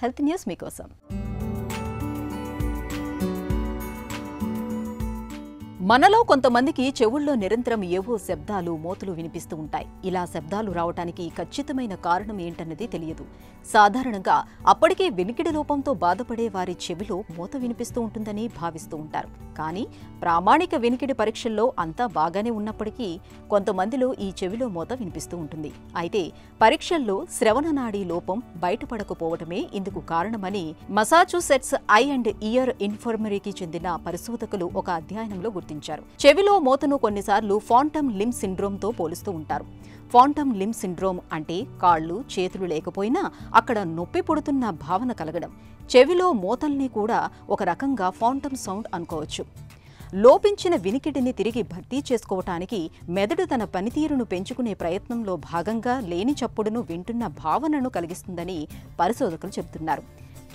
Health news మీకోసం. మనలో కొంతమందికి చెవుల్లో నిరంతరం ఏవో శబ్దాలు మోతలు వినిపిస్తూ ఉంటాయి. ఇలా శబ్దాలు రావడానికి ఖచ్చితమైన కారణం ఏంటన్నది తెలియదు. సాధారణంగా అప్పటికే వినికిడి లోపంతో బాధపడే వారి చెవిలో మోత వినిపిస్తూ ఉంటుందని భావిస్తూ ఉంటారు. కానీ ప్రామాణిక వినికిడి పరీక్షల్లో అంతా బాగానే ఉన్నప్పటికీ కొంతమందిలో ఈ చెవిలో మోత వినిపిస్తూ ఉంటుంది. అయితే పరీక్షల్లో శ్రవణనాడి లోపం బయటపడకపోవడమే ఇందుకు కారణమని మసాచుసెట్స్ ఐ అండ్ ఇయర్ ఇన్ఫర్మరీకి చెందిన పరిశోధకులు ఒక అధ్యయనంలో గుర్తించారు. చెవిలో మోతను కొన్నిసార్లు ఫాంటమ్ లింబ్ సిండ్రోమ్తో పోలుస్తూ ఉంటారు. ఫాంటమ్ లింబ్ సిండ్రోమ్ అంటే కాళ్ళు చేతులు లేకపోయినా అక్కడ నొప్పి పుడుతున్న భావన కలగడం. చెవిలో మోతల్ని కూడా ఒక రకంగా ఫాంటమ్ సౌండ్ అనుకోవచ్చు. లోపించిన వినికిడిని తిరిగి భర్తీ చేసుకోవటానికి మెదడు తన పనితీరును పెంచుకునే ప్రయత్నంలో భాగంగా లేని చప్పుడును వింటున్న భావనను కలిగిస్తుందని పరిశోధకులు చెబుతున్నారు.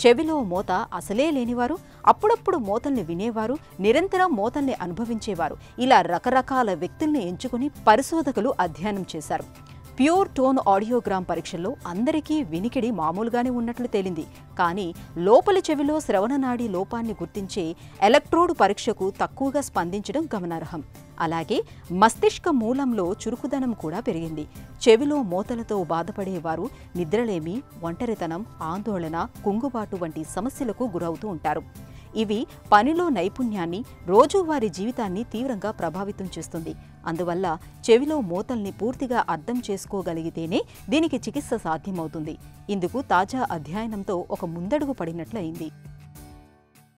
చెవిలో మోత అసలే లేనివారు, అప్పుడప్పుడు మోతల్ని వినేవారు, నిరంతరం మోతల్ని అనుభవించేవారు, ఇలా రకరకాల వ్యక్తుల్ని ఎంచుకుని పరిశోధకులు అధ్యయనం చేశారు. ప్యూర్ టోన్ ఆడియోగ్రామ్ పరీక్షల్లో అందరికీ వినికిడి మామూలుగానే ఉన్నట్లు తేలింది. కానీ లోపలి చెవిలో శ్రవణనాడి లోపాన్ని గుర్తించే ఎలక్ట్రోడ్ పరీక్షకు తక్కువగా స్పందించడం గమనార్హం. అలాగే మస్తిష్క మూలంలో చురుకుదనం కూడా పెరిగింది. చెవిలో మోతలతో బాధపడేవారు నిద్రలేమి, ఒంటరితనం, ఆందోళన, కుంగుబాటు వంటి సమస్యలకు గురవుతూ ఉంటారు. ఇవి పనిలో నైపుణ్యాన్ని, రోజువారీ జీవితాన్ని తీవ్రంగా ప్రభావితం చేస్తుంది. అందువల్ల చెవిలో మోతల్ని పూర్తిగా అర్థం చేసుకోగలిగితేనే దీనికి చికిత్స సాధ్యమవుతుంది. ఇందుకు తాజా అధ్యయనంతో ఒక ముందడుగు పడినట్లయింది.